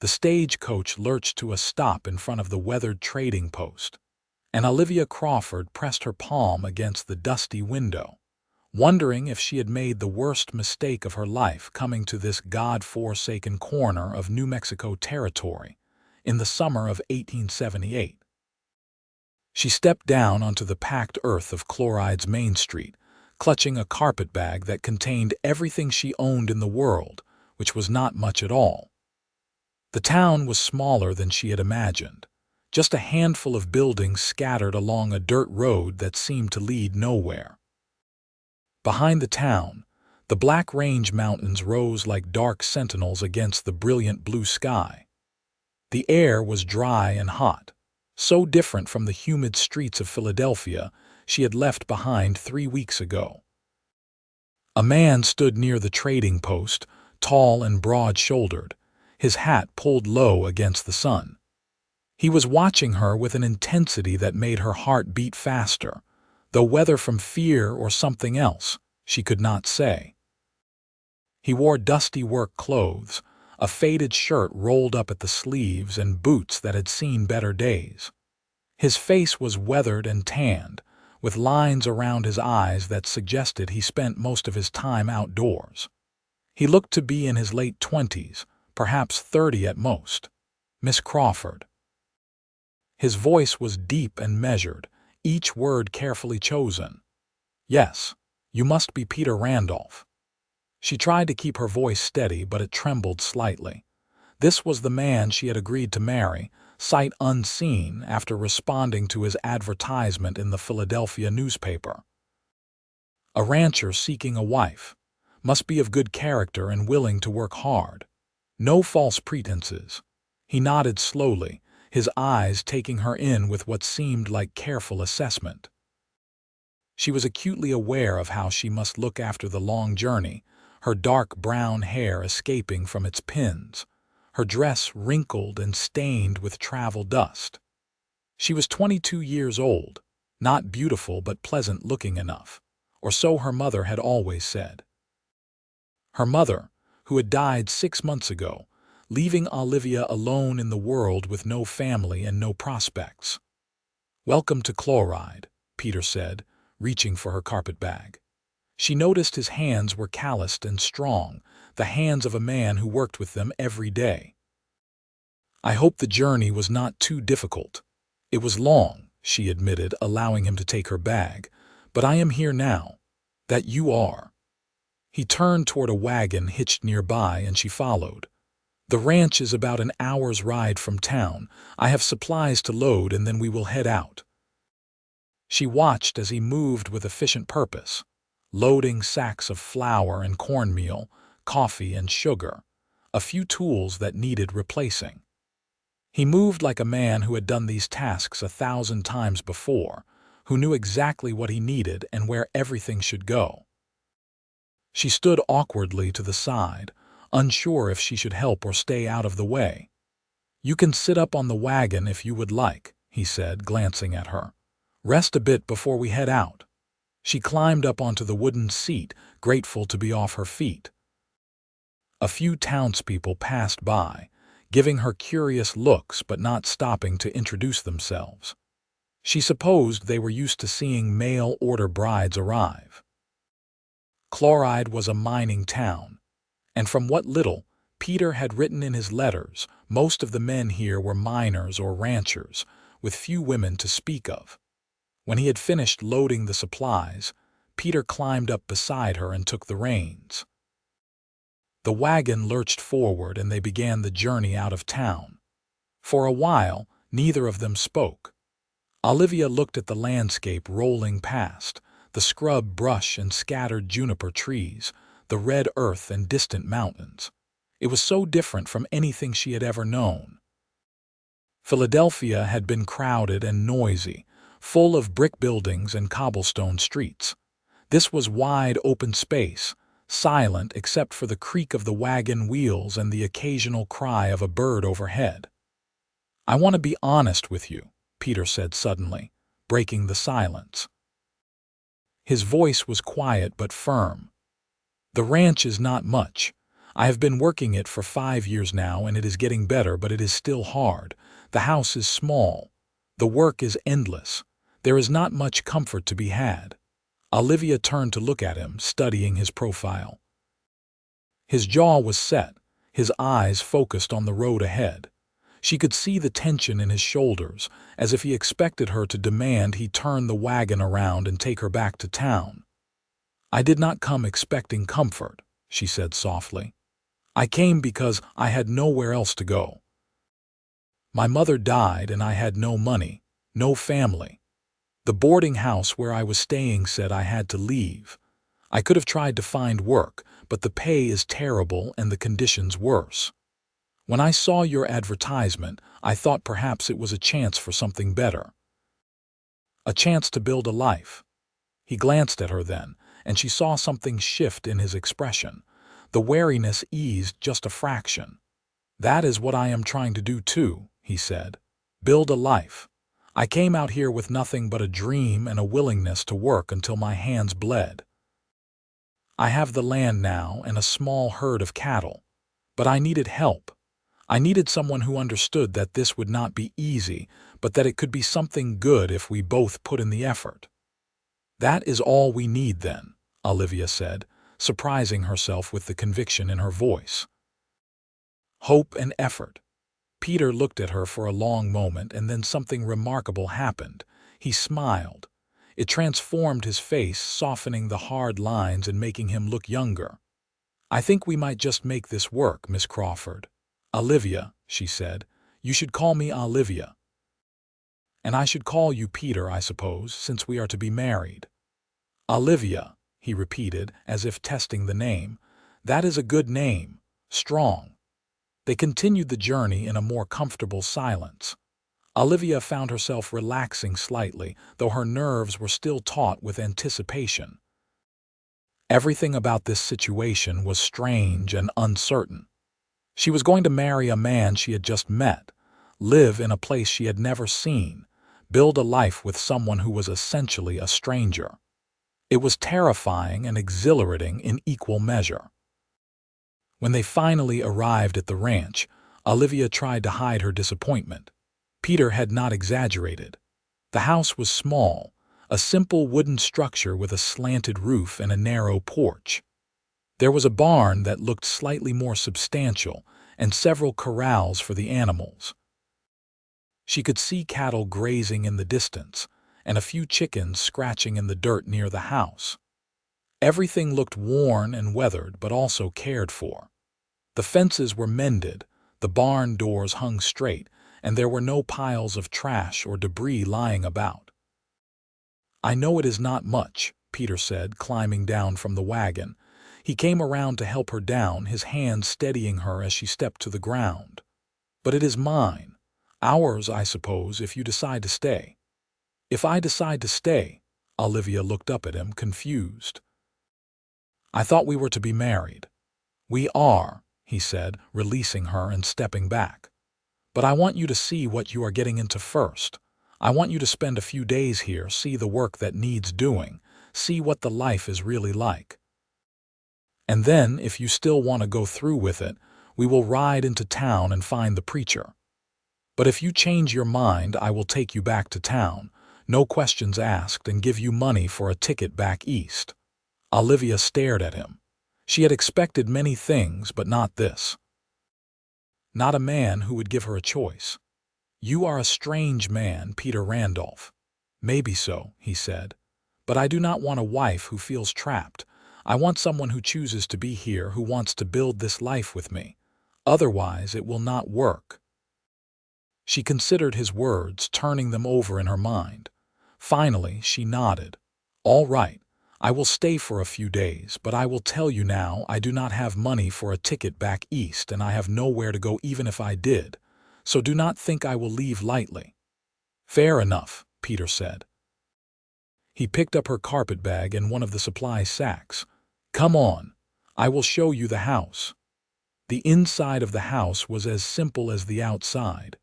The stagecoach lurched to a stop in front of the weathered trading post, and Olivia Crawford pressed her palm against the dusty window, wondering if she had made the worst mistake of her life coming to this God-forsaken corner of New Mexico territory in the summer of 1878. She stepped down onto the packed earth of Chloride's Main Street, clutching a carpetbag that contained everything she owned in the world, which was not much at all. The town was smaller than she had imagined, just a handful of buildings scattered along a dirt road that seemed to lead nowhere. Behind the town, the Black Range Mountains rose like dark sentinels against the brilliant blue sky. The air was dry and hot, so different from the humid streets of Philadelphia she had left behind 3 weeks ago. A man stood near the trading post, tall and broad-shouldered, his hat pulled low against the sun. He was watching her with an intensity that made her heart beat faster, though whether from fear or something else, she could not say. He wore dusty work clothes, a faded shirt rolled up at the sleeves and boots that had seen better days. His face was weathered and tanned, with lines around his eyes that suggested he spent most of his time outdoors. He looked to be in his late 20s, perhaps 30 at most. "Miss Crawford." His voice was deep and measured, each word carefully chosen. "Yes, you must be Peter Randolph." She tried to keep her voice steady, but it trembled slightly. This was the man she had agreed to marry, sight unseen, after responding to his advertisement in the Philadelphia newspaper. A rancher seeking a wife. Must be of good character and willing to work hard. No false pretenses. He nodded slowly, his eyes taking her in with what seemed like careful assessment. She was acutely aware of how she must look after the long journey, her dark brown hair escaping from its pins, her dress wrinkled and stained with travel dust. She was 22 years old, not beautiful but pleasant-looking enough, or so her mother had always said. Her mother, who had died 6 months ago, leaving Olivia alone in the world with no family and no prospects. "Welcome to Chloride," Peter said, reaching for her carpetbag. She noticed his hands were calloused and strong, the hands of a man who worked with them every day. "I hope the journey was not too difficult." "It was long," she admitted, allowing him to take her bag, "but I am here now." "That you are." He turned toward a wagon hitched nearby, and she followed. "The ranch is about an hour's ride from town. I have supplies to load, and then we will head out." She watched as he moved with efficient purpose, loading sacks of flour and cornmeal, coffee and sugar, a few tools that needed replacing. He moved like a man who had done these tasks 1,000 times before, who knew exactly what he needed and where everything should go. She stood awkwardly to the side, unsure if she should help or stay out of the way. "You can sit up on the wagon if you would like," he said, glancing at her. "Rest a bit before we head out." She climbed up onto the wooden seat, grateful to be off her feet. A few townspeople passed by, giving her curious looks but not stopping to introduce themselves. She supposed they were used to seeing mail-order brides arrive. Chloride was a mining town, and from what little Peter had written in his letters, most of the men here were miners or ranchers, with few women to speak of. When he had finished loading the supplies, Peter climbed up beside her and took the reins. The wagon lurched forward and they began the journey out of town. For a while, neither of them spoke. Olivia looked at the landscape rolling past, the scrub brush and scattered juniper trees, the red earth and distant mountains. It was so different from anything she had ever known. Philadelphia had been crowded and noisy, full of brick buildings and cobblestone streets. This was wide open space, silent except for the creak of the wagon wheels and the occasional cry of a bird overhead. "I want to be honest with you," Peter said suddenly, breaking the silence. His voice was quiet but firm. "The ranch is not much. I have been working it for 5 years now, and it is getting better, but it is still hard. The house is small. The work is endless. There is not much comfort to be had." Olivia turned to look at him, studying his profile. His jaw was set, his eyes focused on the road ahead. She could see the tension in his shoulders, as if he expected her to demand he turn the wagon around and take her back to town. "I did not come expecting comfort," she said softly. "I came because I had nowhere else to go. My mother died and I had no money, no family. The boarding house where I was staying said I had to leave. I could have tried to find work, but the pay is terrible and the conditions worse. When I saw your advertisement, I thought perhaps it was a chance for something better. A chance to build a life." He glanced at her then, and she saw something shift in his expression. The wariness eased just a fraction. "That is what I am trying to do too," he said. "Build a life. I came out here with nothing but a dream and a willingness to work until my hands bled. I have the land now and a small herd of cattle. But I needed help. I needed someone who understood that this would not be easy, but that it could be something good if we both put in the effort." "That is all we need then," Olivia said, surprising herself with the conviction in her voice. "Hope and effort." Peter looked at her for a long moment, and then something remarkable happened. He smiled. It transformed his face, softening the hard lines and making him look younger. "I think we might just make this work, Miss Crawford." "Olivia," she said. "You should call me Olivia. And I should call you Peter, I suppose, since we are to be married." "Olivia," he repeated, as if testing the name. "That is a good name. Strong." They continued the journey in a more comfortable silence. Olivia found herself relaxing slightly, though her nerves were still taut with anticipation. Everything about this situation was strange and uncertain. She was going to marry a man she had just met, live in a place she had never seen, build a life with someone who was essentially a stranger. It was terrifying and exhilarating in equal measure. When they finally arrived at the ranch, Olivia tried to hide her disappointment. Peter had not exaggerated. The house was small, a simple wooden structure with a slanted roof and a narrow porch. There was a barn that looked slightly more substantial, and several corrals for the animals. She could see cattle grazing in the distance, and a few chickens scratching in the dirt near the house. Everything looked worn and weathered, but also cared for. The fences were mended, the barn doors hung straight, and there were no piles of trash or debris lying about. "I know it is not much," Peter said, climbing down from the wagon. He came around to help her down, his hand steadying her as she stepped to the ground. "But it is mine. Ours, I suppose, if you decide to stay." "If I decide to stay?" Olivia looked up at him, confused. "I thought we were to be married." "We are," he said, releasing her and stepping back. "But I want you to see what you are getting into first. I want you to spend a few days here, see the work that needs doing, see what the life is really like. And then, if you still want to go through with it, we will ride into town and find the preacher. But if you change your mind, I will take you back to town, no questions asked, and give you money for a ticket back east." Olivia stared at him. She had expected many things, but not this. Not a man who would give her a choice. "You are a strange man, Peter Randolph." "Maybe so," he said. "But I do not want a wife who feels trapped. I want someone who chooses to be here, who wants to build this life with me. Otherwise, it will not work." She considered his words, turning them over in her mind. Finally, she nodded. "All right, I will stay for a few days, but I will tell you now, I do not have money for a ticket back east, and I have nowhere to go even if I did. So do not think I will leave lightly." "Fair enough," Peter said. He picked up her carpet bag and one of the supply sacks. "Come on, I will show you the house." The inside of the house was as simple as the outside.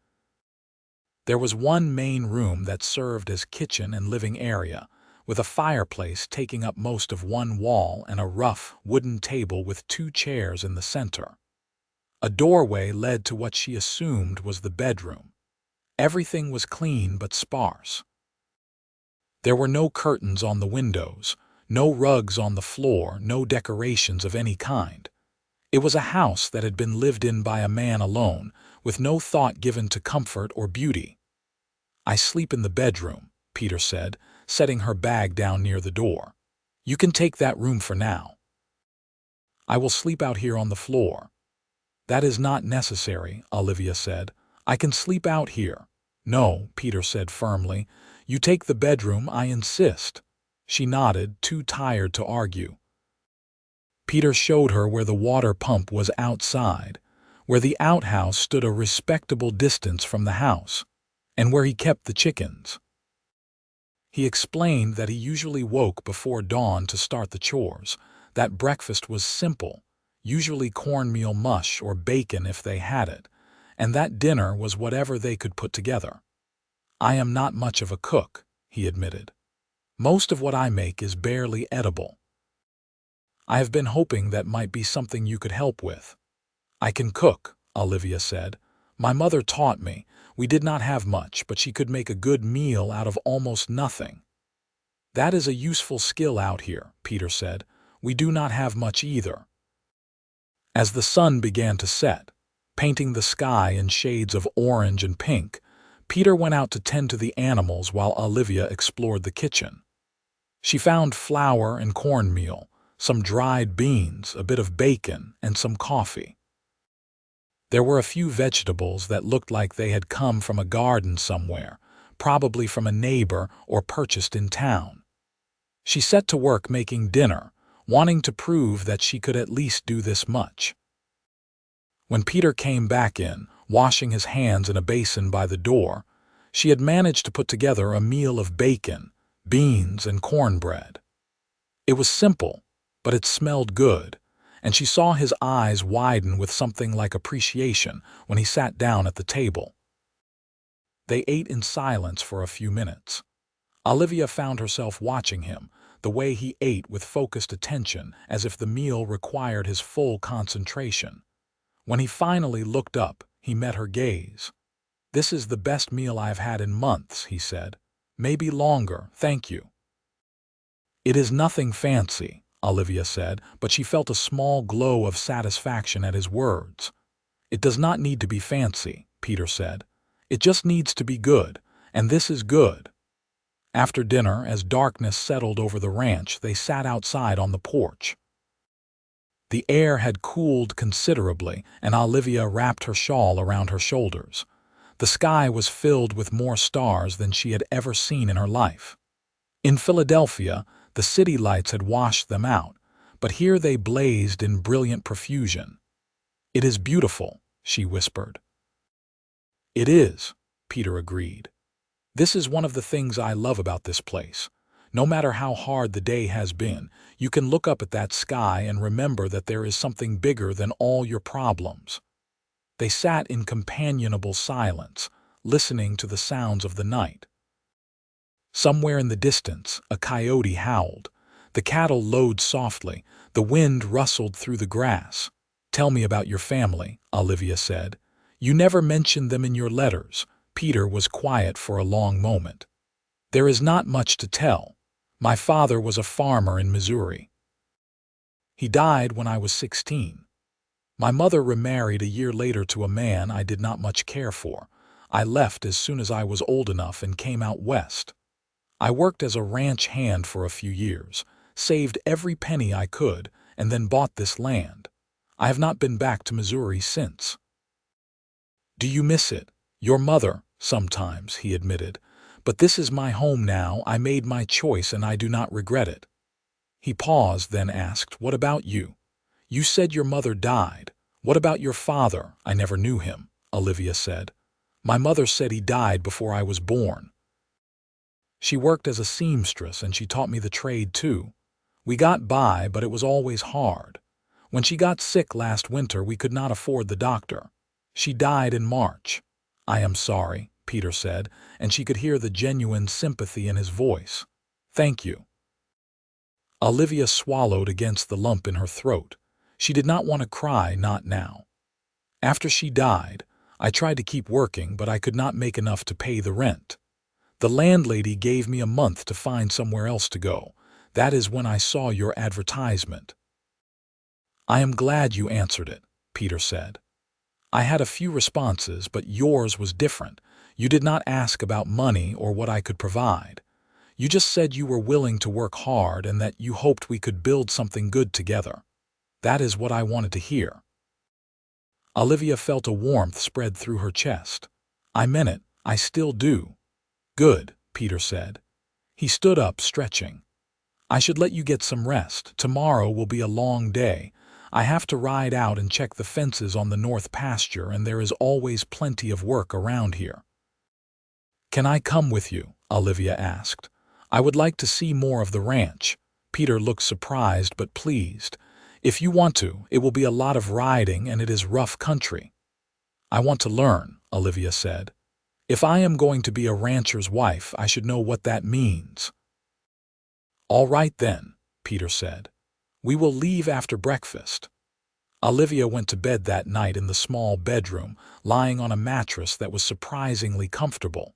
There was one main room that served as kitchen and living area, with a fireplace taking up most of one wall and a rough, wooden table with 2 chairs in the center. A doorway led to what she assumed was the bedroom. Everything was clean but sparse. There were no curtains on the windows, no rugs on the floor, no decorations of any kind. It was a house that had been lived in by a man alone, with no thought given to comfort or beauty. "I sleep in the bedroom," Peter said, setting her bag down near the door. "You can take that room for now. I will sleep out here on the floor." "That is not necessary," Olivia said. "I can sleep out here." "No," Peter said firmly. "You take the bedroom, I insist." She nodded, too tired to argue. Peter showed her where the water pump was outside, where the outhouse stood a respectable distance from the house, and where he kept the chickens. He explained that he usually woke before dawn to start the chores, that breakfast was simple, usually cornmeal mush or bacon if they had it, and that dinner was whatever they could put together. "I am not much of a cook," he admitted. "Most of what I make is barely edible. I have been hoping that might be something you could help with." "I can cook," Olivia said. "My mother taught me. We did not have much, but she could make a good meal out of almost nothing." "That is a useful skill out here," Peter said. "We do not have much either." As the sun began to set, painting the sky in shades of orange and pink, Peter went out to tend to the animals while Olivia explored the kitchen. She found flour and cornmeal, some dried beans, a bit of bacon, and some coffee. There were a few vegetables that looked like they had come from a garden somewhere, probably from a neighbor or purchased in town. She set to work making dinner, wanting to prove that she could at least do this much. When Peter came back in, washing his hands in a basin by the door, she had managed to put together a meal of bacon, beans, and cornbread. It was simple, but it smelled good, and she saw his eyes widen with something like appreciation when he sat down at the table. They ate in silence for a few minutes. Olivia found herself watching him, the way he ate with focused attention, as if the meal required his full concentration. When he finally looked up, he met her gaze. "This is the best meal I've had in months," he said. "Maybe longer, thank you." "It is nothing fancy," Olivia said, but she felt a small glow of satisfaction at his words. "It does not need to be fancy," Peter said. "It just needs to be good, and this is good." After dinner, as darkness settled over the ranch, they sat outside on the porch. The air had cooled considerably, and Olivia wrapped her shawl around her shoulders. The sky was filled with more stars than she had ever seen in her life. In Philadelphia, the city lights had washed them out, but here they blazed in brilliant profusion. "It is beautiful," she whispered. "It is," Peter agreed. "This is one of the things I love about this place. No matter how hard the day has been, you can look up at that sky and remember that there is something bigger than all your problems." They sat in companionable silence, listening to the sounds of the night. Somewhere in the distance, a coyote howled. The cattle lowed softly. The wind rustled through the grass. "Tell me about your family," Olivia said. "You never mentioned them in your letters." Peter was quiet for a long moment. "There is not much to tell. My father was a farmer in Missouri. He died when I was 16. My mother remarried a year later to a man I did not much care for. I left as soon as I was old enough and came out west. I worked as a ranch hand for a few years, saved every penny I could, and then bought this land. I have not been back to Missouri since." "Do you miss it?" "Your mother, sometimes," he admitted. "But this is my home now. I made my choice and I do not regret it." He paused, then asked, "What about you? You said your mother died. What about your father?" "I never knew him," Olivia said. "My mother said he died before I was born. She worked as a seamstress and she taught me the trade too. We got by, but it was always hard. When she got sick last winter, we could not afford the doctor. She died in March." "I am sorry," Peter said, and she could hear the genuine sympathy in his voice. Thank you." Olivia swallowed against the lump in her throat. She did not want to cry, not now. After she died, I tried to keep working, but I could not make enough to pay the rent. The landlady gave me a month to find somewhere else to go. That is when I saw your advertisement. "I am glad you answered it," Peter said. "I had a few responses, but yours was different. You did not ask about money or what I could provide. You just said you were willing to work hard and that you hoped we could build something good together. That is what I wanted to hear." Olivia felt a warmth spread through her chest. "I meant it. I still do." "Good," Peter said. He stood up, stretching. "I should let you get some rest. Tomorrow will be a long day. I have to ride out and check the fences on the north pasture, and there is always plenty of work around here." "Can I come with you?" Olivia asked. "I would like to see more of the ranch." Peter looked surprised but pleased. "If you want to, it will be a lot of riding and it is rough country." "I want to learn," Olivia said. "If I am going to be a rancher's wife, I should know what that means." "All right then," Peter said. "We will leave after breakfast." Olivia went to bed that night in the small bedroom, lying on a mattress that was surprisingly comfortable.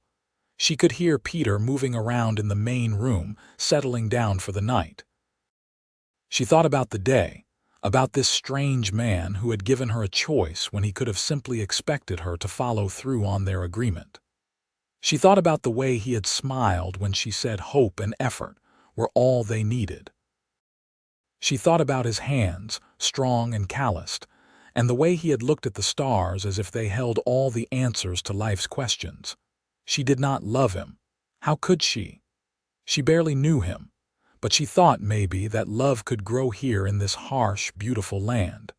She could hear Peter moving around in the main room, settling down for the night. She thought about the day, about this strange man who had given her a choice when he could have simply expected her to follow through on their agreement. She thought about the way he had smiled when she said hope and effort were all they needed. She thought about his hands, strong and calloused, and the way he had looked at the stars as if they held all the answers to life's questions. She did not love him. How could she? She barely knew him, but she thought maybe that love could grow here in this harsh, beautiful land.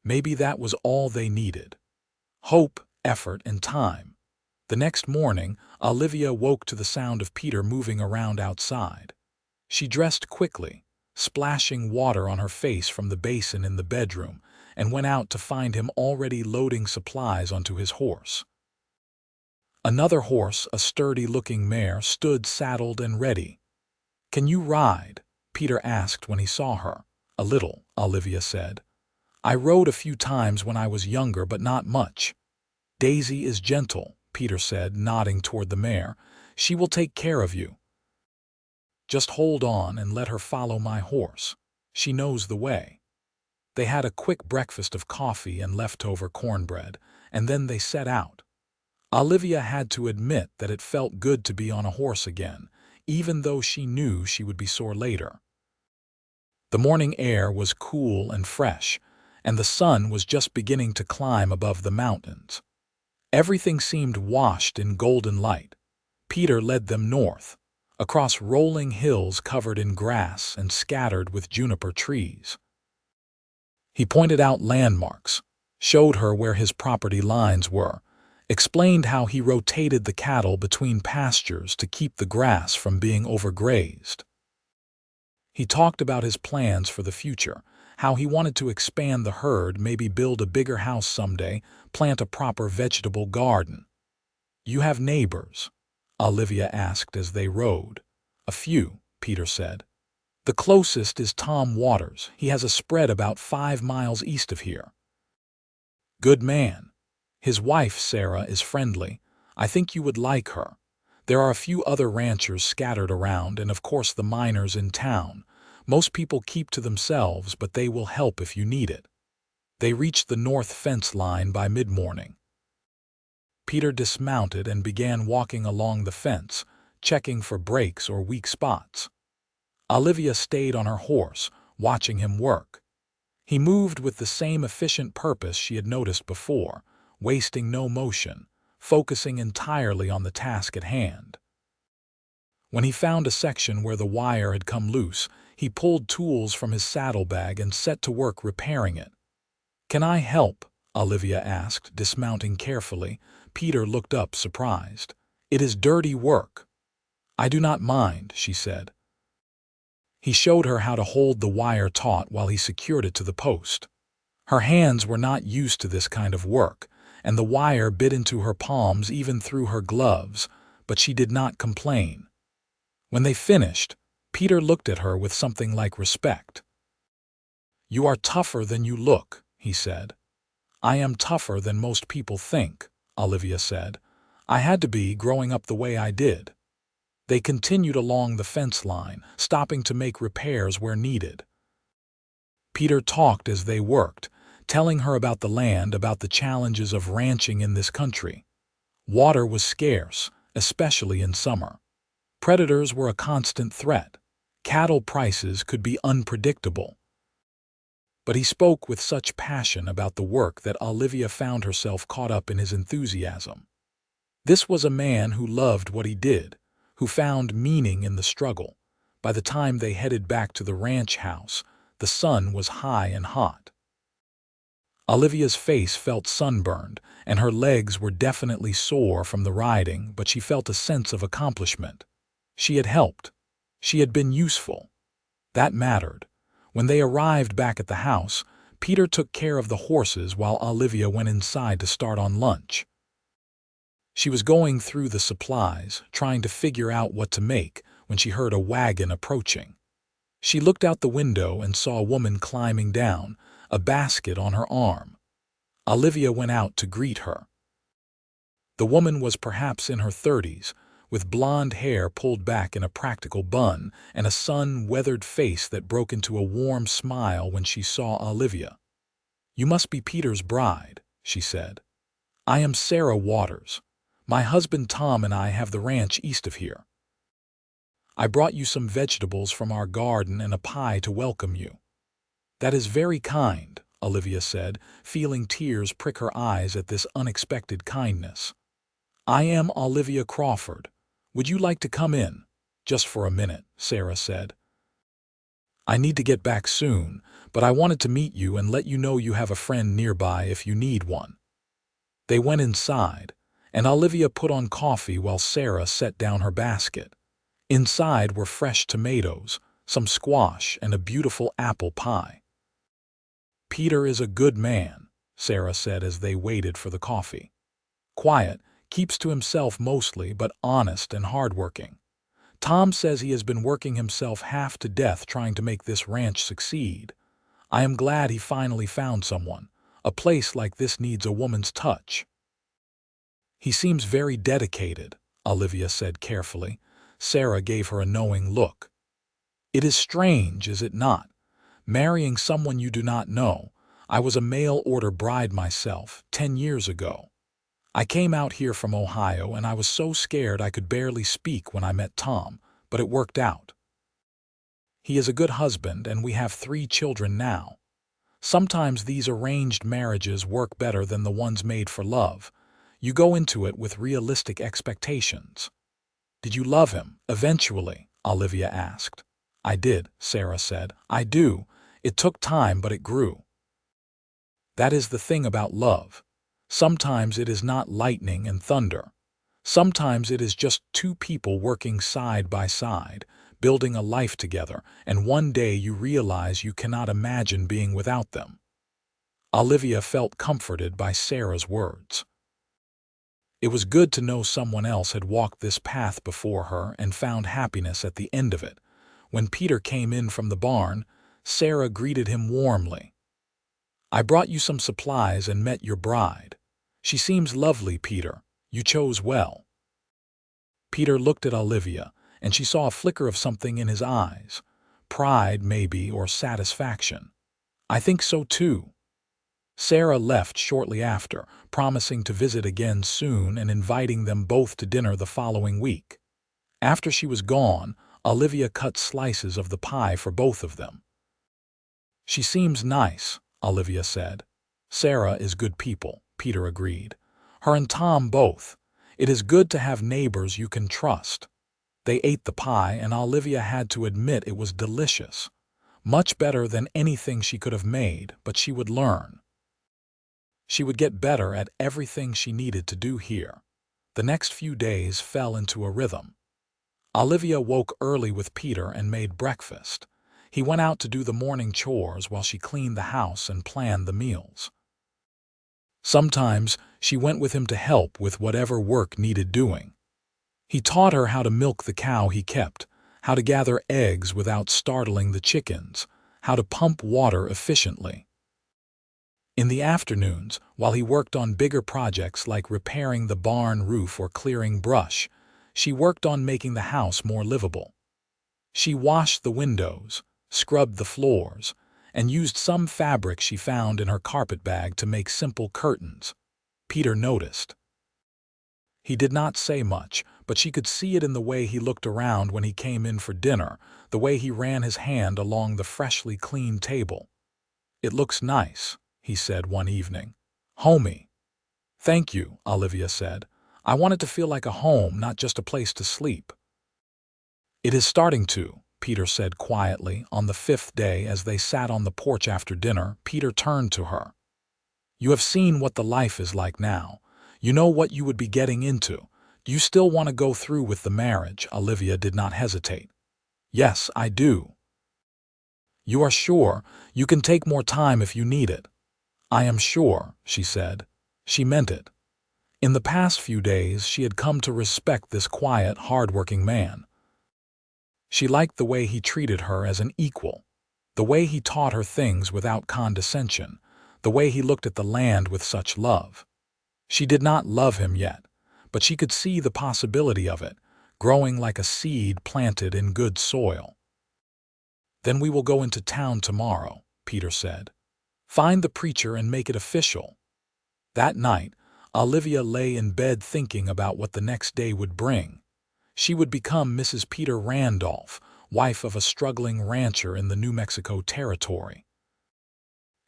Maybe that was all they needed. Hope, effort, and time. The next morning, Olivia woke to the sound of Peter moving around outside. She dressed quickly, splashing water on her face from the basin in the bedroom, and went out to find him already loading supplies onto his horse. Another horse, a sturdy-looking mare, stood saddled and ready. "Can you ride?" Peter asked when he saw her. "A little," Olivia said. "I rode a few times when I was younger, but not much." "Daisy is gentle," Peter said, nodding toward the mare. "She will take care of you. Just hold on and let her follow my horse. She knows the way." They had a quick breakfast of coffee and leftover cornbread, and then they set out. Olivia had to admit that it felt good to be on a horse again, even though she knew she would be sore later. The morning air was cool and fresh, and the sun was just beginning to climb above the mountains. Everything seemed washed in golden light. Peter led them north, across rolling hills covered in grass and scattered with juniper trees. He pointed out landmarks, showed her where his property lines were, explained how he rotated the cattle between pastures to keep the grass from being overgrazed. He talked about his plans for the future, how he wanted to expand the herd, maybe build a bigger house someday, plant a proper vegetable garden. "You have neighbors?" Olivia asked as they rode. "A few," Peter said. "The closest is Tom Waters. He has a spread about 5 miles east of here. Good man. His wife, Sarah, is friendly. I think you would like her. There are a few other ranchers scattered around, and of course the miners in town. Most people keep to themselves, but they will help if you need it." They reached the north fence line by mid-morning. Peter dismounted and began walking along the fence, checking for breaks or weak spots. Olivia stayed on her horse, watching him work. He moved with the same efficient purpose she had noticed before, wasting no motion, focusing entirely on the task at hand. When he found a section where the wire had come loose, he pulled tools from his saddlebag and set to work repairing it. "Can I help?" Olivia asked, dismounting carefully. Peter looked up, surprised. "It is dirty work." "I do not mind," she said. He showed her how to hold the wire taut while he secured it to the post. Her hands were not used to this kind of work, and the wire bit into her palms even through her gloves, but she did not complain. When they finished, Peter looked at her with something like respect. "You are tougher than you look," he said. "I am tougher than most people think," Olivia said. "I had to be, growing up the way I did." They continued along the fence line, stopping to make repairs where needed. Peter talked as they worked, telling her about the land, about the challenges of ranching in this country. Water was scarce, especially in summer. Predators were a constant threat. Cattle prices could be unpredictable. But he spoke with such passion about the work that Olivia found herself caught up in his enthusiasm. This was a man who loved what he did, who found meaning in the struggle. By the time they headed back to the ranch house, the sun was high and hot. Olivia's face felt sunburned, and her legs were definitely sore from the riding, but she felt a sense of accomplishment. She had helped. She had been useful. That mattered. When they arrived back at the house, Peter took care of the horses while Olivia went inside to start on lunch. She was going through the supplies, trying to figure out what to make, when she heard a wagon approaching. She looked out the window and saw a woman climbing down, a basket on her arm. Olivia went out to greet her. The woman was perhaps in her 30s, with blonde hair pulled back in a practical bun and a sun-weathered face that broke into a warm smile when she saw Olivia. "You must be Peter's bride," she said. "I am Sarah Waters. My husband Tom and I have the ranch east of here. I brought you some vegetables from our garden and a pie to welcome you." "That is very kind," Olivia said, feeling tears prick her eyes at this unexpected kindness. "I am Olivia Crawford. Would you like to come in?" "Just for a minute," Sarah said. "I need to get back soon, but I wanted to meet you and let you know you have a friend nearby if you need one." They went inside, and Olivia put on coffee while Sarah set down her basket. Inside were fresh tomatoes, some squash, and a beautiful apple pie. "Peter is a good man," Sarah said as they waited for the coffee. "Quiet, keeps to himself mostly, but honest and hardworking. Tom says he has been working himself half to death trying to make this ranch succeed. I am glad he finally found someone. A place like this needs a woman's touch." "He seems very dedicated," Olivia said carefully. Sarah gave her a knowing look. "It is strange, is it not? Marrying someone you do not know. I was a mail-order bride myself, 10 years ago. I came out here from Ohio, and I was so scared I could barely speak when I met Tom, but it worked out. He is a good husband, and we have 3 children now. Sometimes these arranged marriages work better than the ones made for love. You go into it with realistic expectations." "Did you love him, eventually?" Olivia asked. "I did," Sarah said. "I do. It took time, but it grew." That is the thing about love. Sometimes it is not lightning and thunder. Sometimes it is just 2 people working side by side, building a life together, and one day you realize you cannot imagine being without them. Olivia felt comforted by Sarah's words. It was good to know someone else had walked this path before her and found happiness at the end of it. When Peter came in from the barn, Sarah greeted him warmly. "I brought you some supplies and met your bride. She seems lovely, Peter. You chose well." Peter looked at Olivia, and she saw a flicker of something in his eyes. Pride, maybe, or satisfaction. "I think so too." Sarah left shortly after, promising to visit again soon and inviting them both to dinner the following week. After she was gone, Olivia cut slices of the pie for both of them. "She seems nice," Olivia said. "Sarah is good people," Peter agreed. "Her and Tom both. It is good to have neighbors you can trust." They ate the pie, and Olivia had to admit it was delicious. Much better than anything she could have made, but she would learn. She would get better at everything she needed to do here. The next few days fell into a rhythm. Olivia woke early with Peter and made breakfast. He went out to do the morning chores while she cleaned the house and planned the meals. Sometimes she went with him to help with whatever work needed doing. He taught her how to milk the cow he kept, how to gather eggs without startling the chickens, how to pump water efficiently. In the afternoons, while he worked on bigger projects like repairing the barn roof or clearing brush, she worked on making the house more livable. She washed the windows, scrubbed the floors, and used some fabric she found in her carpet bag to make simple curtains. Peter noticed. He did not say much, but she could see it in the way he looked around when he came in for dinner, the way he ran his hand along the freshly cleaned table. "It looks nice," he said one evening. "Homey." "Thank you," Olivia said. "I want it to feel like a home, not just a place to sleep." "It is starting to," Peter said quietly on the fifth day as they sat on the porch after dinner. Peter turned to her. "You have seen what the life is like now. You know what you would be getting into. Do you still want to go through with the marriage?" Olivia did not hesitate. "Yes, I do." "You are sure? You can take more time if you need it." "I am sure," she said. She meant it. In the past few days, she had come to respect this quiet, hard-working man. She liked the way he treated her as an equal, the way he taught her things without condescension, the way he looked at the land with such love. She did not love him yet, but she could see the possibility of it, growing like a seed planted in good soil. "Then we will go into town tomorrow," Peter said. "Find the preacher and make it official." That night, Olivia lay in bed thinking about what the next day would bring. She would become Mrs. Peter Randolph, wife of a struggling rancher in the New Mexico territory.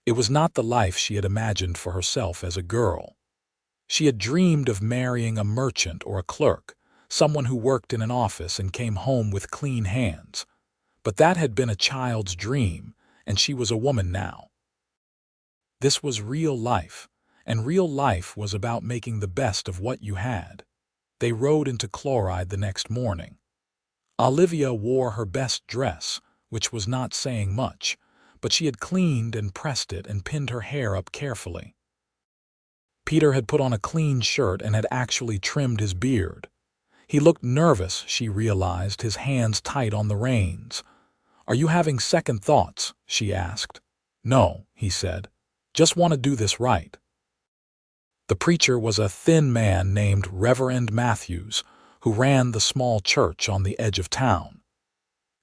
It was not the life she had imagined for herself as a girl. She had dreamed of marrying a merchant or a clerk, someone who worked in an office and came home with clean hands. But that had been a child's dream, and she was a woman now. This was real life, and real life was about making the best of what you had. They rode into Chloride the next morning. Olivia wore her best dress, which was not saying much, but she had cleaned and pressed it and pinned her hair up carefully. Peter had put on a clean shirt and had actually trimmed his beard. He looked nervous, she realized, his hands tight on the reins. "Are you having second thoughts?" she asked. "No," he said. "Just want to do this right." The preacher was a thin man named Reverend Matthews, who ran the small church on the edge of town.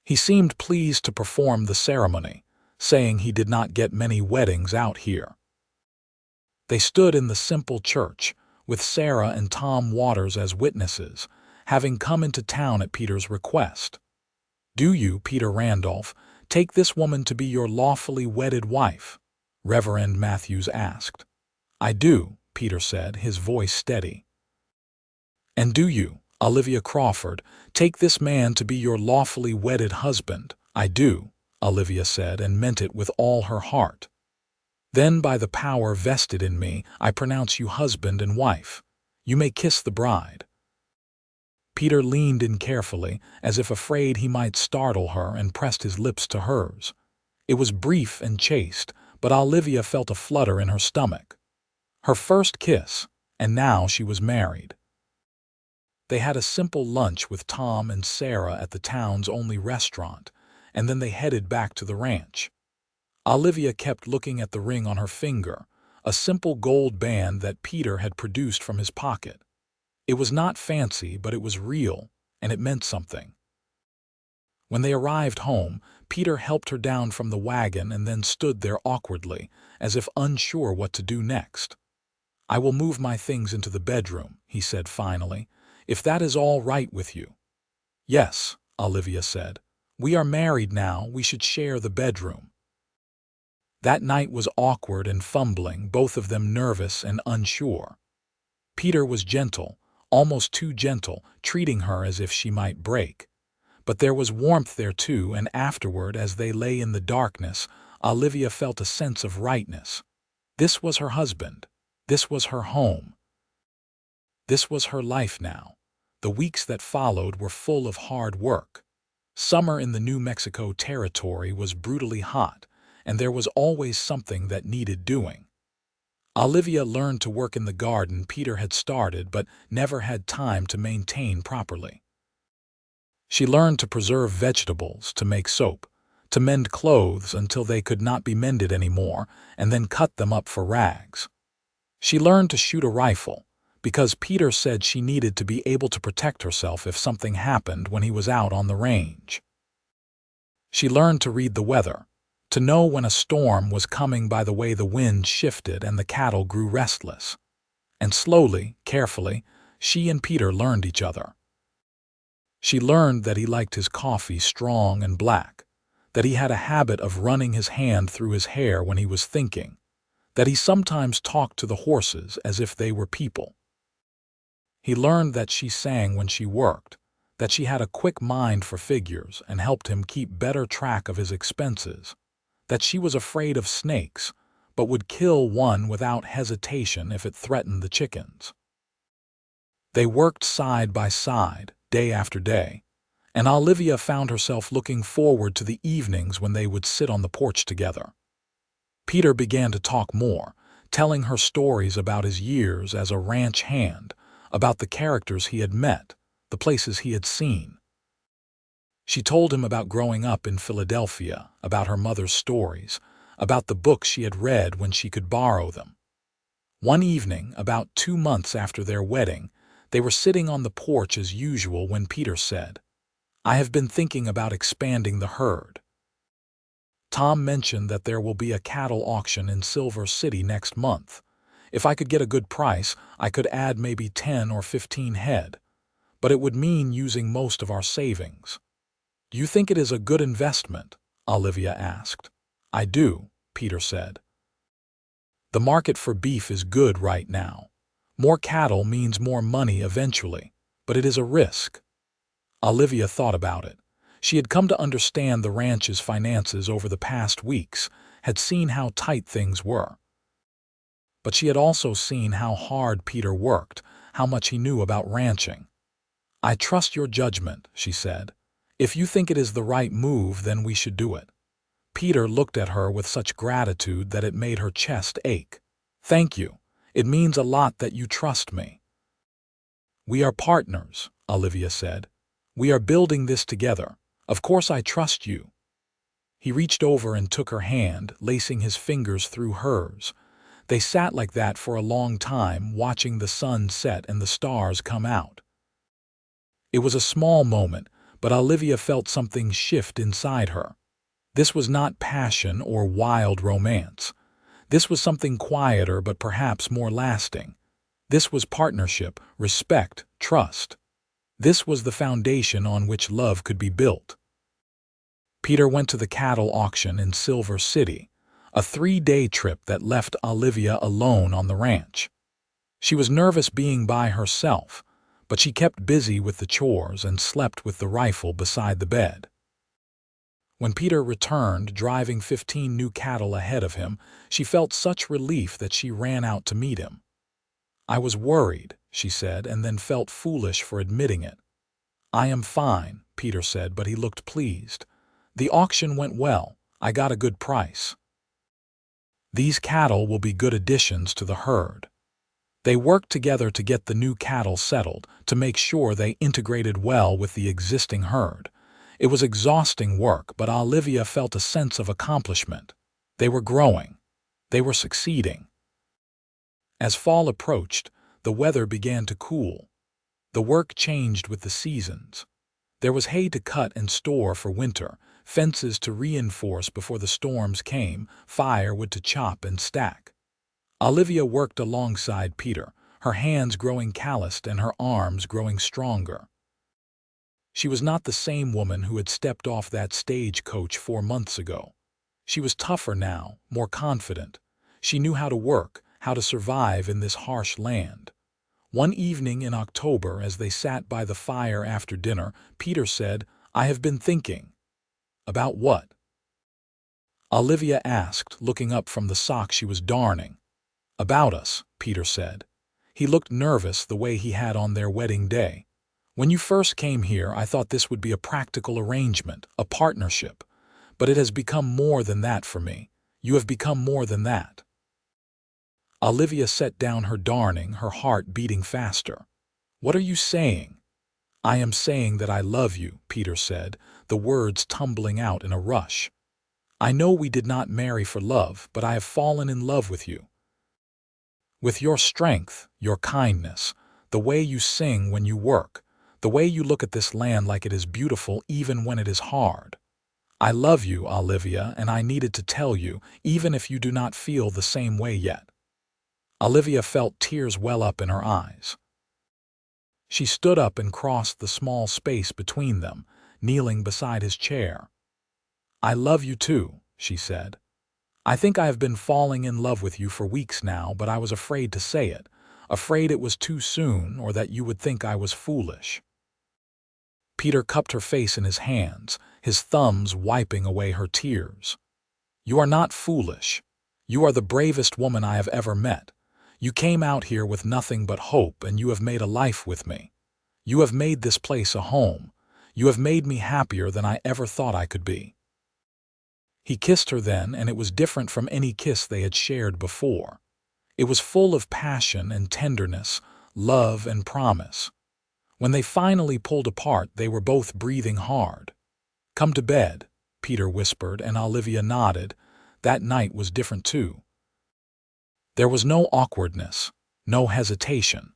He seemed pleased to perform the ceremony, saying he did not get many weddings out here. They stood in the simple church, with Sarah and Tom Waters as witnesses, having come into town at Peter's request. "Do you, Peter Randolph, take this woman to be your lawfully wedded wife?" Reverend Matthews asked. "I do," Peter said, his voice steady. "And do you, Olivia Crawford, take this man to be your lawfully wedded husband?" "I do," Olivia said, and meant it with all her heart. "Then by the power vested in me, I pronounce you husband and wife. You may kiss the bride." Peter leaned in carefully, as if afraid he might startle her, and pressed his lips to hers. It was brief and chaste, but Olivia felt a flutter in her stomach. Her first kiss, and now she was married. They had a simple lunch with Tom and Sarah at the town's only restaurant, and then they headed back to the ranch. Olivia kept looking at the ring on her finger, a simple gold band that Peter had produced from his pocket. It was not fancy, but it was real, and it meant something. When they arrived home, Peter helped her down from the wagon and then stood there awkwardly, as if unsure what to do next. "I will move my things into the bedroom," he said finally, "if that is all right with you." "Yes," Olivia said. "We are married now, we should share the bedroom." That night was awkward and fumbling, both of them nervous and unsure. Peter was gentle, almost too gentle, treating her as if she might break. But there was warmth there too, and afterward, as they lay in the darkness, Olivia felt a sense of rightness. This was her husband. This was her home. This was her life now. The weeks that followed were full of hard work. Summer in the New Mexico territory was brutally hot, and there was always something that needed doing. Olivia learned to work in the garden Peter had started but never had time to maintain properly. She learned to preserve vegetables, to make soap, to mend clothes until they could not be mended anymore, and then cut them up for rags. She learned to shoot a rifle, because Peter said she needed to be able to protect herself if something happened when he was out on the range. She learned to read the weather, to know when a storm was coming by the way the wind shifted and the cattle grew restless. And slowly, carefully, she and Peter learned each other. She learned that he liked his coffee strong and black, that he had a habit of running his hand through his hair when he was thinking, that he sometimes talked to the horses as if they were people. He learned that she sang when she worked, that she had a quick mind for figures and helped him keep better track of his expenses, that she was afraid of snakes, but would kill one without hesitation if it threatened the chickens. They worked side by side, day after day, and Olivia found herself looking forward to the evenings when they would sit on the porch together. Peter began to talk more, telling her stories about his years as a ranch hand, about the characters he had met, the places he had seen. She told him about growing up in Philadelphia, about her mother's stories, about the books she had read when she could borrow them. One evening, about 2 months after their wedding, they were sitting on the porch as usual when Peter said, "I have been thinking about expanding the herd. Tom mentioned that there will be a cattle auction in Silver City next month. If I could get a good price, I could add maybe 10 or 15 head, but it would mean using most of our savings." "Do you think it is a good investment?" Olivia asked. "I do," Peter said. "The market for beef is good right now. More cattle means more money eventually, but it is a risk." Olivia thought about it. She had come to understand the ranch's finances over the past weeks, had seen how tight things were. But she had also seen how hard Peter worked, how much he knew about ranching. "I trust your judgment," she said. "If you think it is the right move, then we should do it." Peter looked at her with such gratitude that it made her chest ache. "Thank you. It means a lot that you trust me." "We are partners," Olivia said. "We are building this together. Of course I trust you." He reached over and took her hand, lacing his fingers through hers. They sat like that for a long time, watching the sun set and the stars come out. It was a small moment, but Olivia felt something shift inside her. This was not passion or wild romance. This was something quieter but perhaps more lasting. This was partnership, respect, trust. This was the foundation on which love could be built. Peter went to the cattle auction in Silver City, a 3-day trip that left Olivia alone on the ranch. She was nervous being by herself, but she kept busy with the chores and slept with the rifle beside the bed. When Peter returned, driving 15 new cattle ahead of him, she felt such relief that she ran out to meet him. "I was worried," she said, and then felt foolish for admitting it. "I am fine," Peter said, but he looked pleased. "The auction went well. I got a good price. These cattle will be good additions to the herd." They worked together to get the new cattle settled, to make sure they integrated well with the existing herd. It was exhausting work, but Olivia felt a sense of accomplishment. They were growing. They were succeeding. As fall approached, the weather began to cool. The work changed with the seasons. There was hay to cut and store for winter, fences to reinforce before the storms came, firewood to chop and stack. Olivia worked alongside Peter, her hands growing calloused and her arms growing stronger. She was not the same woman who had stepped off that stagecoach 4 months ago. She was tougher now, more confident. She knew how to work, how to survive in this harsh land. One evening in October, as they sat by the fire after dinner, Peter said, "I have been thinking." "About what?" Olivia asked, looking up from the sock she was darning. "About us," Peter said. He looked nervous the way he had on their wedding day. "When you first came here, I thought this would be a practical arrangement, a partnership. But it has become more than that for me. You have become more than that." Olivia set down her darning, her heart beating faster. "What are you saying?" "I am saying that I love you," Peter said, the words tumbling out in a rush. "I know we did not marry for love, but I have fallen in love with you. With your strength, your kindness, the way you sing when you work, the way you look at this land like it is beautiful even when it is hard. I love you, Olivia, and I needed to tell you, even if you do not feel the same way yet." Olivia felt tears well up in her eyes. She stood up and crossed the small space between them, kneeling beside his chair. "I love you too," she said. "I think I have been falling in love with you for weeks now, but I was afraid to say it, afraid it was too soon or that you would think I was foolish." Peter cupped her face in his hands, his thumbs wiping away her tears. "You are not foolish. You are the bravest woman I have ever met. You came out here with nothing but hope, and you have made a life with me. You have made this place a home. You have made me happier than I ever thought I could be." He kissed her then, and it was different from any kiss they had shared before. It was full of passion and tenderness, love and promise. When they finally pulled apart, they were both breathing hard. "Come to bed," Peter whispered, and Olivia nodded. That night was different too. There was no awkwardness, no hesitation.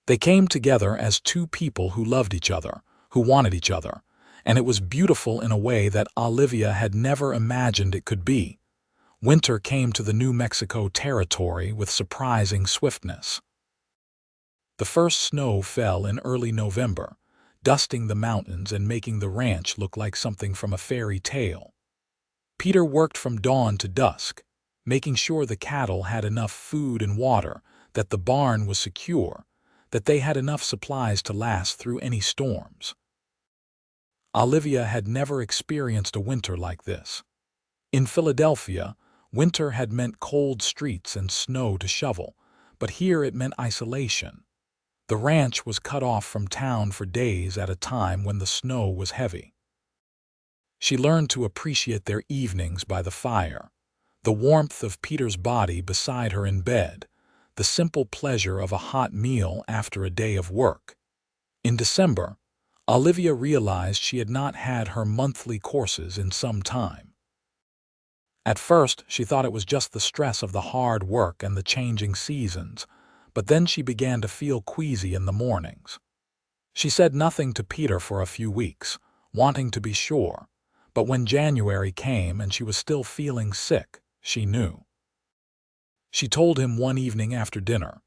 They came together as two people who loved each other, who wanted each other, and it was beautiful in a way that Olivia had never imagined it could be. Winter came to the New Mexico territory with surprising swiftness. The first snow fell in early November, dusting the mountains and making the ranch look like something from a fairy tale. Peter worked from dawn to dusk, making sure the cattle had enough food and water, that the barn was secure, that they had enough supplies to last through any storms. Olivia had never experienced a winter like this. In Philadelphia, winter had meant cold streets and snow to shovel, but here it meant isolation. The ranch was cut off from town for days at a time when the snow was heavy. She learned to appreciate their evenings by the fire, the warmth of Peter's body beside her in bed, the simple pleasure of a hot meal after a day of work. In December, Olivia realized she had not had her monthly courses in some time. At first, she thought it was just the stress of the hard work and the changing seasons, but then she began to feel queasy in the mornings. She said nothing to Peter for a few weeks, wanting to be sure, but when January came and she was still feeling sick, she knew. She told him one evening after dinner,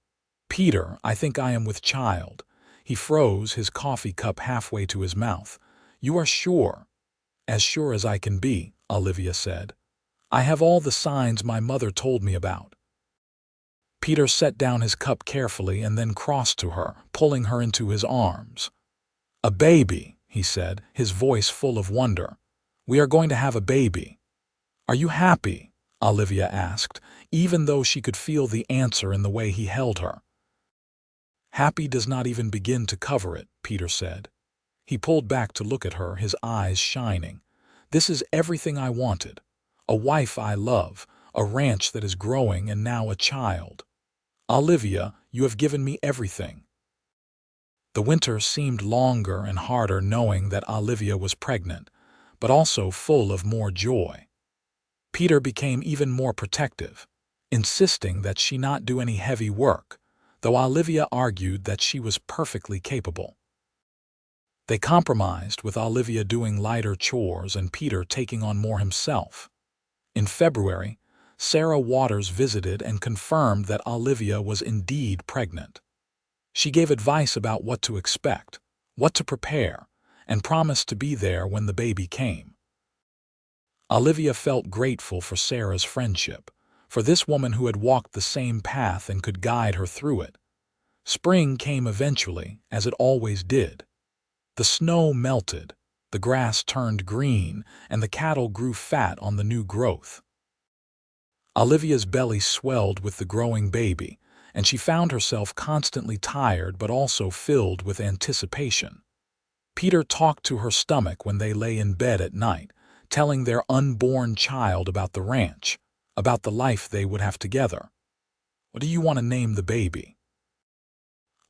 "Peter, I think I am with child." He froze, his coffee cup halfway to his mouth. "You are sure?" "As sure as I can be," Olivia said. "I have all the signs my mother told me about." Peter set down his cup carefully and then crossed to her, pulling her into his arms. "A baby," he said, his voice full of wonder. "We are going to have a baby." "Are you happy?" Olivia asked, even though she could feel the answer in the way he held her. "Happy does not even begin to cover it," Peter said. He pulled back to look at her, his eyes shining. "This is everything I wanted. A wife I love, a ranch that is growing, and now a child. Olivia, you have given me everything." The winter seemed longer and harder knowing that Olivia was pregnant, but also full of more joy. Peter became even more protective, insisting that she not do any heavy work, though Olivia argued that she was perfectly capable. They compromised, with Olivia doing lighter chores and Peter taking on more himself. In February, Sarah Waters visited and confirmed that Olivia was indeed pregnant. She gave advice about what to expect, what to prepare, and promised to be there when the baby came. Olivia felt grateful for Sarah's friendship, for this woman who had walked the same path and could guide her through it. Spring came eventually, as it always did. The snow melted, the grass turned green, and the cattle grew fat on the new growth. Olivia's belly swelled with the growing baby, and she found herself constantly tired but also filled with anticipation. Peter talked to her stomach when they lay in bed at night, telling their unborn child about the ranch, about the life they would have together. "What do you want to name the baby?"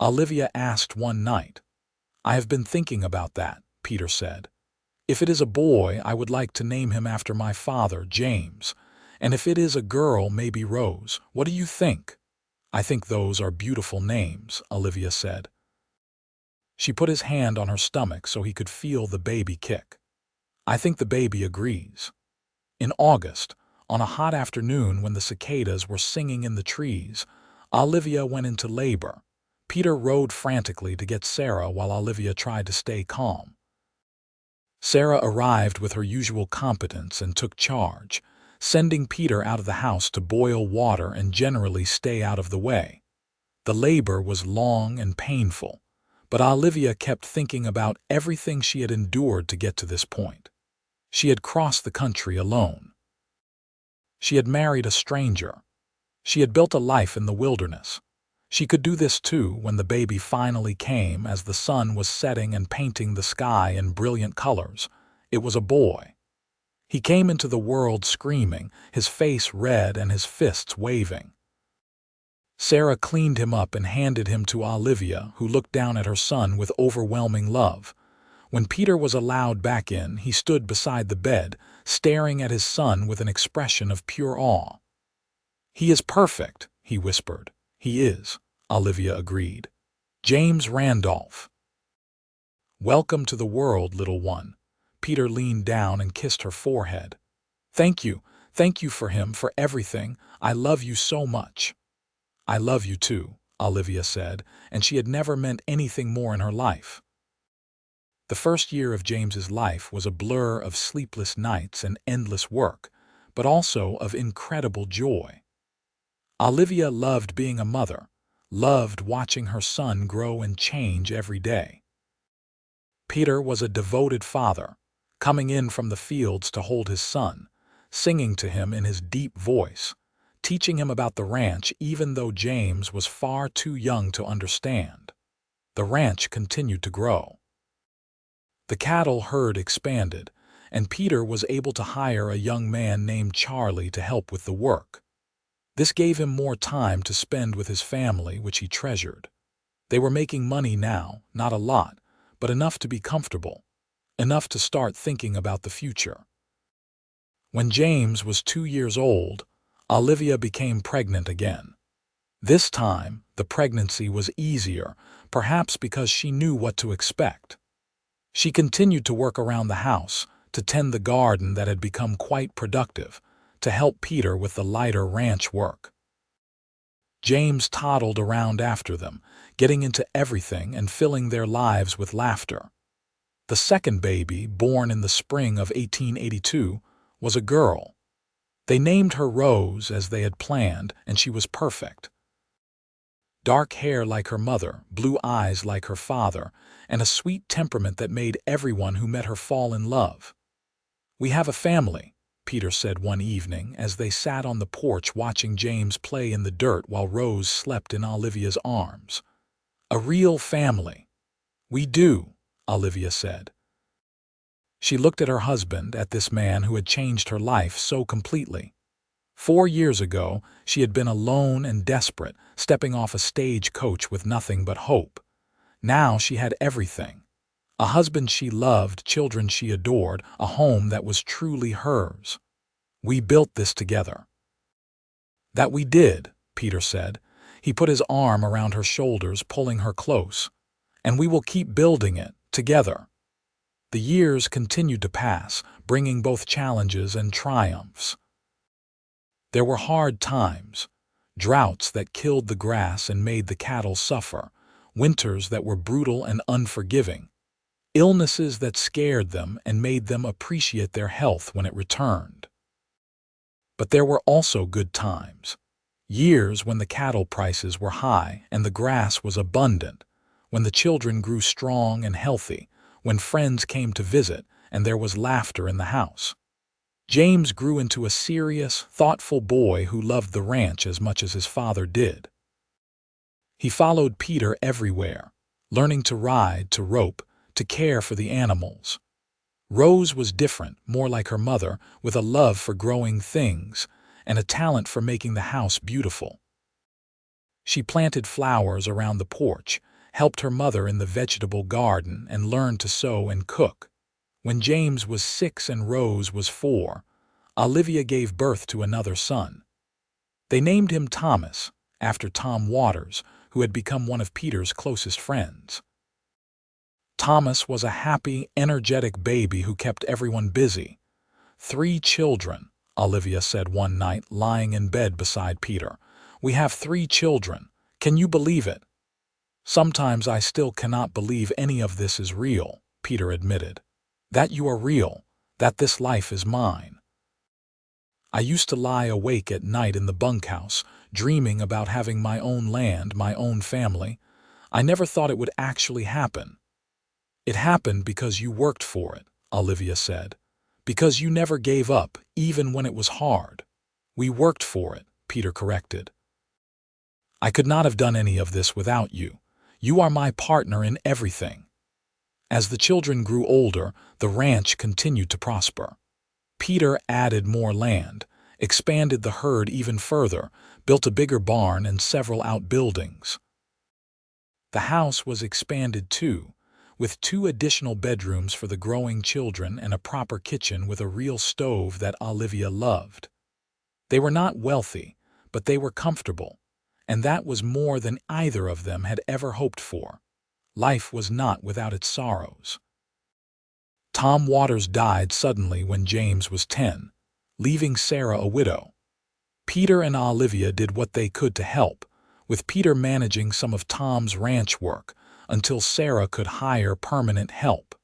Olivia asked one night. I have been thinking about that, Peter said. If it is a boy, I would like to name him after my father, James. And if it is a girl, maybe Rose. What do you think? I think those are beautiful names, Olivia said. She put his hand on her stomach so he could feel the baby kick. I think the baby agrees. In August, on a hot afternoon when the cicadas were singing in the trees, Olivia went into labor. Peter rode frantically to get Sarah while Olivia tried to stay calm. Sarah arrived with her usual competence and took charge, sending Peter out of the house to boil water and generally stay out of the way. The labor was long and painful, but Olivia kept thinking about everything she had endured to get to this point. She had crossed the country alone. She had married a stranger. She had built a life in the wilderness. She could do this too when the baby finally came as the sun was setting and painting the sky in brilliant colors. It was a boy. He came into the world screaming, his face red and his fists waving. Sarah cleaned him up and handed him to Olivia, who looked down at her son with overwhelming love. When Peter was allowed back in, he stood beside the bed, staring at his son with an expression of pure awe. "He is perfect," he whispered. "He is," Olivia agreed. "James Randolph." "Welcome to the world, little one." Peter leaned down and kissed her forehead. Thank you for him, for everything. I love you so much." "I love you too," Olivia said, and she had never meant anything more in her life. The first year of James's life was a blur of sleepless nights and endless work, but also of incredible joy. Olivia loved being a mother, loved watching her son grow and change every day. Peter was a devoted father, coming in from the fields to hold his son, singing to him in his deep voice, teaching him about the ranch even though James was far too young to understand. The ranch continued to grow. The cattle herd expanded, and Peter was able to hire a young man named Charlie to help with the work. This gave him more time to spend with his family, which he treasured. They were making money now, not a lot, but enough to be comfortable, enough to start thinking about the future. When James was 2 years old, Olivia became pregnant again. This time, the pregnancy was easier, perhaps because she knew what to expect. She continued to work around the house, to tend the garden that had become quite productive, to help Peter with the lighter ranch work. James toddled around after them, getting into everything and filling their lives with laughter. The second baby, born in the spring of 1882, was a girl. They named her Rose as they had planned, and she was perfect. Dark hair like her mother, blue eyes like her father, and a sweet temperament that made everyone who met her fall in love. "We have a family," Peter said one evening as they sat on the porch watching James play in the dirt while Rose slept in Olivia's arms. "A real family." "We do," Olivia said. She looked at her husband, at this man who had changed her life so completely. 4 years ago, she had been alone and desperate, stepping off a stagecoach with nothing but hope. Now she had everything. A husband she loved, children she adored, a home that was truly hers. "We built this together." "That we did," Peter said. He put his arm around her shoulders, pulling her close. "And we will keep building it, together." The years continued to pass, bringing both challenges and triumphs. There were hard times, droughts that killed the grass and made the cattle suffer, winters that were brutal and unforgiving, illnesses that scared them and made them appreciate their health when it returned. But there were also good times, years when the cattle prices were high and the grass was abundant, when the children grew strong and healthy, when friends came to visit and there was laughter in the house. James grew into a serious, thoughtful boy who loved the ranch as much as his father did. He followed Peter everywhere, learning to ride, to rope, to care for the animals. Rose was different, more like her mother, with a love for growing things and a talent for making the house beautiful. She planted flowers around the porch, helped her mother in the vegetable garden, and learned to sew and cook. When James was 6 and Rose was 4, Olivia gave birth to another son. They named him Thomas, after Tom Waters, who had become one of Peter's closest friends. Thomas was a happy, energetic baby who kept everyone busy. 3 children, Olivia said one night, lying in bed beside Peter. We have 3 children. Can you believe it? Sometimes I still cannot believe any of this is real, Peter admitted. That you are real, that this life is mine. I used to lie awake at night in the bunkhouse, dreaming about having my own land, my own family. I never thought it would actually happen. It happened because you worked for it, Olivia said. Because you never gave up, even when it was hard. We worked for it, Peter corrected. I could not have done any of this without you. You are my partner in everything. As the children grew older, the ranch continued to prosper. Peter added more land, expanded the herd even further, built a bigger barn and several outbuildings. The house was expanded too, with 2 additional bedrooms for the growing children and a proper kitchen with a real stove that Olivia loved. They were not wealthy, but they were comfortable, and that was more than either of them had ever hoped for. Life was not without its sorrows. Tom Waters died suddenly when James was 10, leaving Sarah a widow. Peter and Olivia did what they could to help, with Peter managing some of Tom's ranch work until Sarah could hire permanent help.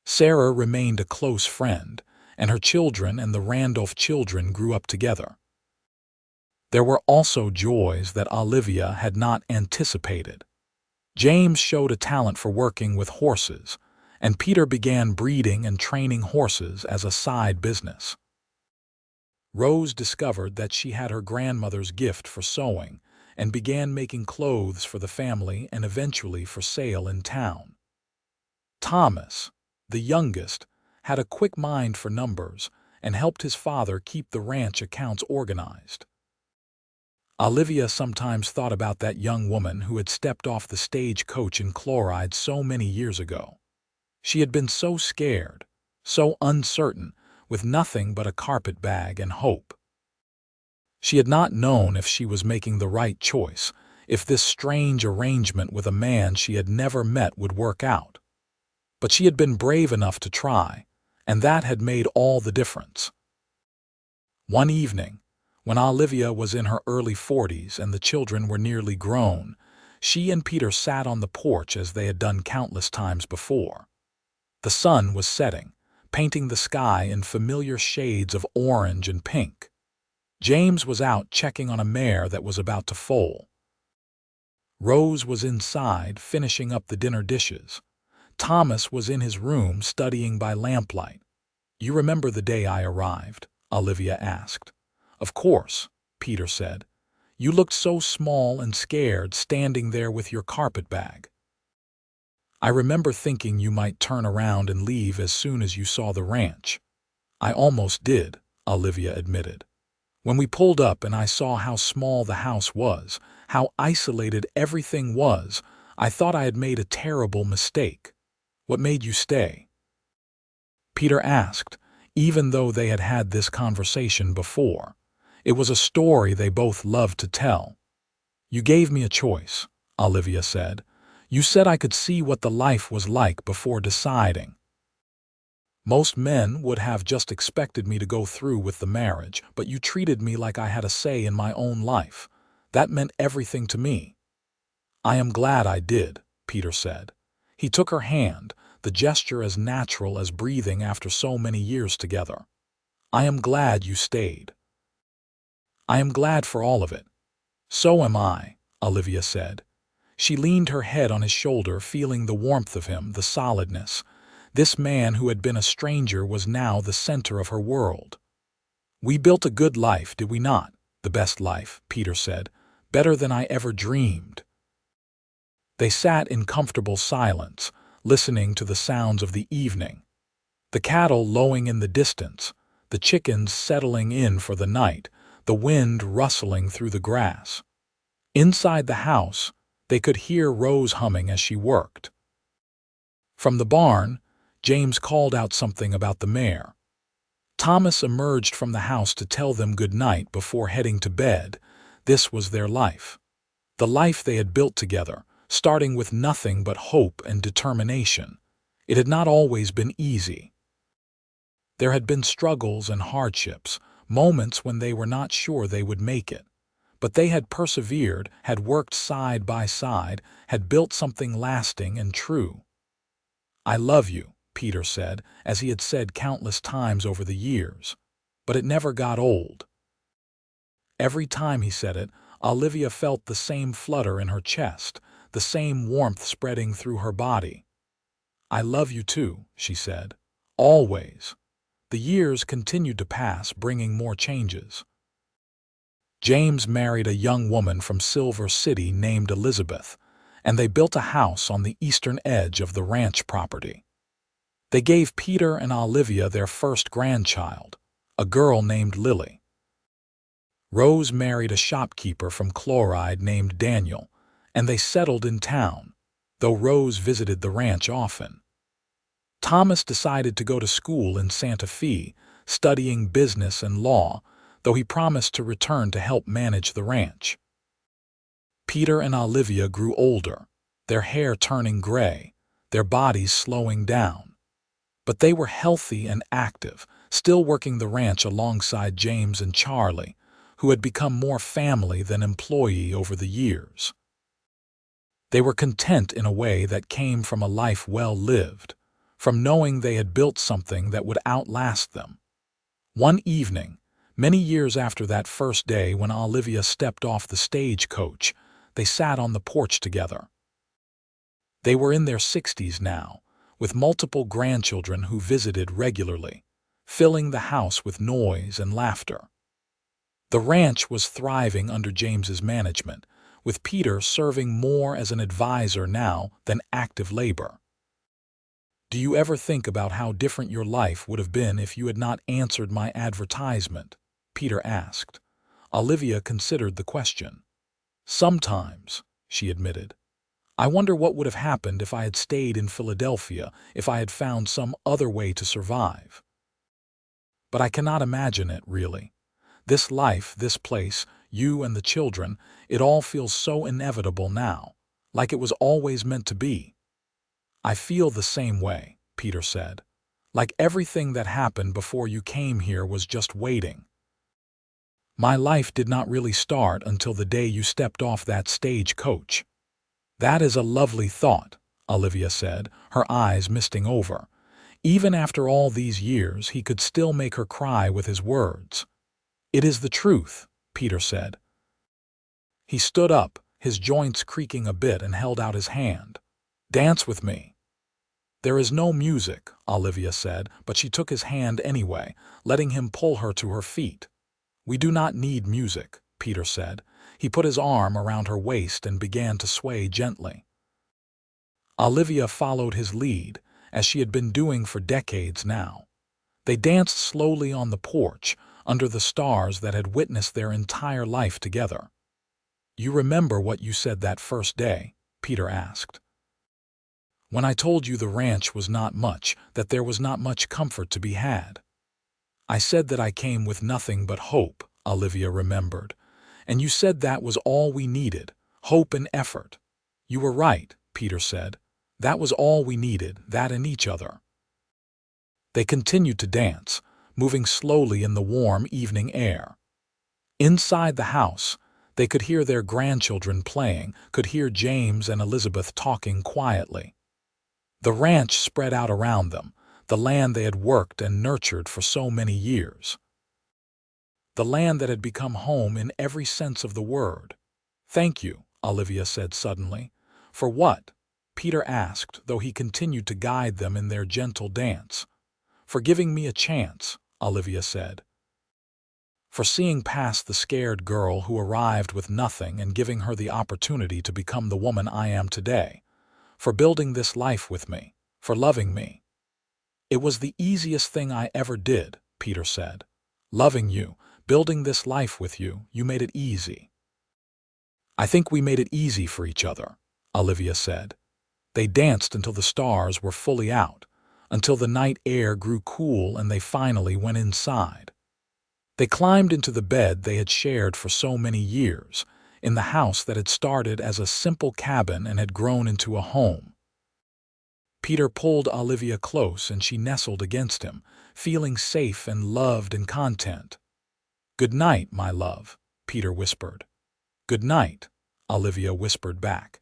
Sarah remained a close friend, and her children and the Randolph children grew up together. There were also joys that Olivia had not anticipated. James showed a talent for working with horses, and Peter began breeding and training horses as a side business. Rose discovered that she had her grandmother's gift for sewing and began making clothes for the family and eventually for sale in town. Thomas, the youngest, had a quick mind for numbers and helped his father keep the ranch accounts organized. Olivia sometimes thought about that young woman who had stepped off the stagecoach in Chloride so many years ago. She had been so scared, so uncertain, with nothing but a carpet bag and hope. She had not known if she was making the right choice, if this strange arrangement with a man she had never met would work out. But she had been brave enough to try, and that had made all the difference. One evening, when Olivia was in her early 40s and the children were nearly grown, she and Peter sat on the porch as they had done countless times before. The sun was setting, painting the sky in familiar shades of orange and pink. James was out checking on a mare that was about to foal. Rose was inside finishing up the dinner dishes. Thomas was in his room studying by lamplight. "You remember the day I arrived?" Olivia asked. "Of course," Peter said. "You looked so small and scared standing there with your carpet bag. I remember thinking you might turn around and leave as soon as you saw the ranch." "I almost did," Olivia admitted. "When we pulled up and I saw how small the house was, how isolated everything was, I thought I had made a terrible mistake. What made you stay?" Peter asked, even though they had had this conversation before. It was a story they both loved to tell. "You gave me a choice," Olivia said. "You said I could see what the life was like before deciding. Most men would have just expected me to go through with the marriage, but you treated me like I had a say in my own life. That meant everything to me." "I am glad I did," Peter said. He took her hand, the gesture as natural as breathing after so many years together. "I am glad you stayed." "I am glad for all of it." "So am I," Olivia said. She leaned her head on his shoulder, feeling the warmth of him, the solidness. This man who had been a stranger was now the center of her world. "We built a good life, did we not?" "The best life," Peter said. "Better than I ever dreamed." They sat in comfortable silence, listening to the sounds of the evening. The cattle lowing in the distance, the chickens settling in for the night, the wind rustling through the grass. Inside the house, They could hear Rose humming as she worked. From the barn, James called out something about the mare. Thomas emerged from the house to tell them good night before heading to bed. This was their life. The life they had built together, starting with nothing but hope and determination. It had not always been easy. There had been struggles and hardships, moments when they were not sure they would make it. But they had persevered, had worked side by side, had built something lasting and true. "I love you," Peter said, as he had said countless times over the years. But it never got old. Every time he said it, Olivia felt the same flutter in her chest, the same warmth spreading through her body. "I love you too," she said. "Always." The years continued to pass, bringing more changes. James married a young woman from Silver City named Elizabeth, and they built a house on the eastern edge of the ranch property. They gave Peter and Olivia their first grandchild, a girl named Lily. Rose married a shopkeeper from Chloride named Daniel, and they settled in town, though Rose visited the ranch often. Thomas decided to go to school in Santa Fe, studying business and law, though he promised to return to help manage the ranch. Peter and Olivia grew older, their hair turning gray, their bodies slowing down. But they were healthy and active, still working the ranch alongside James and Charlie, who had become more family than employee over the years. They were content in a way that came from a life well lived, from knowing they had built something that would outlast them. One evening, many years after that first day when Olivia stepped off the stagecoach, they sat on the porch together. They were in their 60s now, with multiple grandchildren who visited regularly, filling the house with noise and laughter. The ranch was thriving under James's management, with Peter serving more as an advisor now than active labor. "Do you ever think about how different your life would have been if you had not answered my advertisement?" Peter asked. Olivia considered the question. "Sometimes," she admitted. "I wonder what would have happened if I had stayed in Philadelphia, if I had found some other way to survive. But I cannot imagine it, really. This life, this place, you and the children, it all feels so inevitable now, like it was always meant to be." "I feel the same way," Peter said. "Like everything that happened before you came here was just waiting. My life did not really start until the day you stepped off that stagecoach." "That is a lovely thought," Olivia said, her eyes misting over. Even after all these years, he could still make her cry with his words. "It is the truth," Peter said. He stood up, his joints creaking a bit, and held out his hand. "Dance with me." "There is no music," Olivia said, but she took his hand anyway, letting him pull her to her feet. "We do not need music," Peter said. He put his arm around her waist and began to sway gently. Olivia followed his lead, as she had been doing for decades now. They danced slowly on the porch, under the stars that had witnessed their entire life together. "You remember what you said that first day?" Peter asked. "When I told you the ranch was not much, that there was not much comfort to be had." "I said that I came with nothing but hope," Olivia remembered. "And you said that was all we needed, hope and effort." "You were right," Peter said. "That was all we needed, that and each other." They continued to dance, moving slowly in the warm evening air. Inside the house, they could hear their grandchildren playing, could hear James and Elizabeth talking quietly. The ranch spread out around them, the land they had worked and nurtured for so many years. The land that had become home in every sense of the word. "Thank you," Olivia said suddenly. "For what?" Peter asked, though he continued to guide them in their gentle dance. "For giving me a chance," Olivia said. "For seeing past the scared girl who arrived with nothing and giving her the opportunity to become the woman I am today. For building this life with me, for loving me." "It was the easiest thing I ever did," Peter said. "Loving you, building this life with you, you made it easy." "I think we made it easy for each other," Olivia said. They danced until the stars were fully out, until the night air grew cool and they finally went inside. They climbed into the bed they had shared for so many years, in the house that had started as a simple cabin and had grown into a home. Peter pulled Olivia close and she nestled against him, feeling safe and loved and content. "Good night, my love," Peter whispered. "Good night," Olivia whispered back.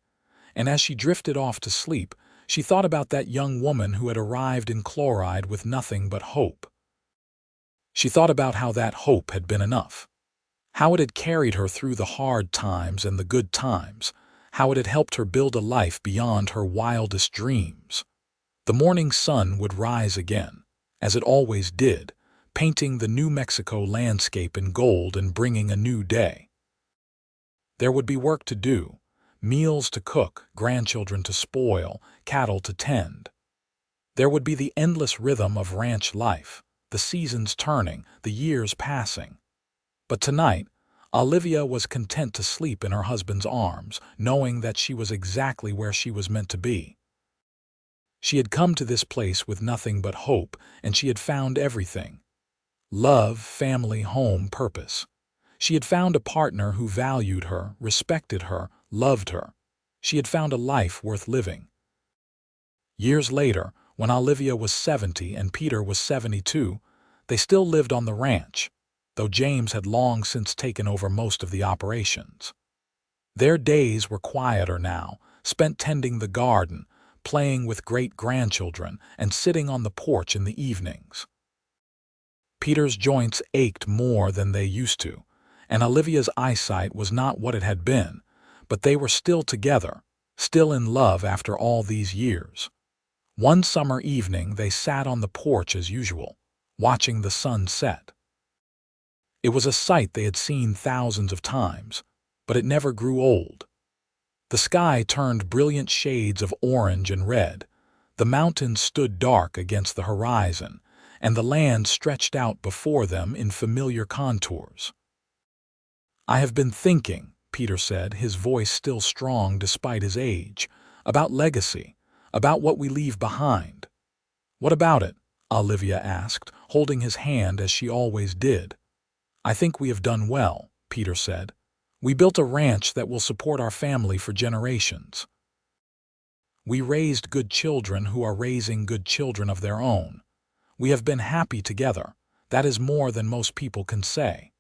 And as she drifted off to sleep, she thought about that young woman who had arrived in Chloride with nothing but hope. She thought about how that hope had been enough, how it had carried her through the hard times and the good times, how it had helped her build a life beyond her wildest dreams. The morning sun would rise again, as it always did, painting the New Mexico landscape in gold and bringing a new day. There would be work to do, meals to cook, grandchildren to spoil, cattle to tend. There would be the endless rhythm of ranch life, the seasons turning, the years passing. But tonight, Olivia was content to sleep in her husband's arms, knowing that she was exactly where she was meant to be. She had come to this place with nothing but hope, and she had found everything: love, family, home, purpose. She had found a partner who valued her, respected her, loved her. She had found a life worth living. Years later, when Olivia was 70 and Peter was 72, they still lived on the ranch, though James had long since taken over most of the operations. Their days were quieter now, spent tending the garden, playing with great-grandchildren, and sitting on the porch in the evenings. Peter's joints ached more than they used to, and Olivia's eyesight was not what it had been, but they were still together, still in love after all these years. One summer evening they sat on the porch as usual, watching the sun set. It was a sight they had seen thousands of times, but it never grew old. The sky turned brilliant shades of orange and red, the mountains stood dark against the horizon, and the land stretched out before them in familiar contours. "I have been thinking," Peter said, his voice still strong despite his age, "about legacy, about what we leave behind." "What about it?" Olivia asked, holding his hand as she always did. "I think we have done well," Peter said. "We built a ranch that will support our family for generations. We raised good children who are raising good children of their own. We have been happy together. That is more than most people can say."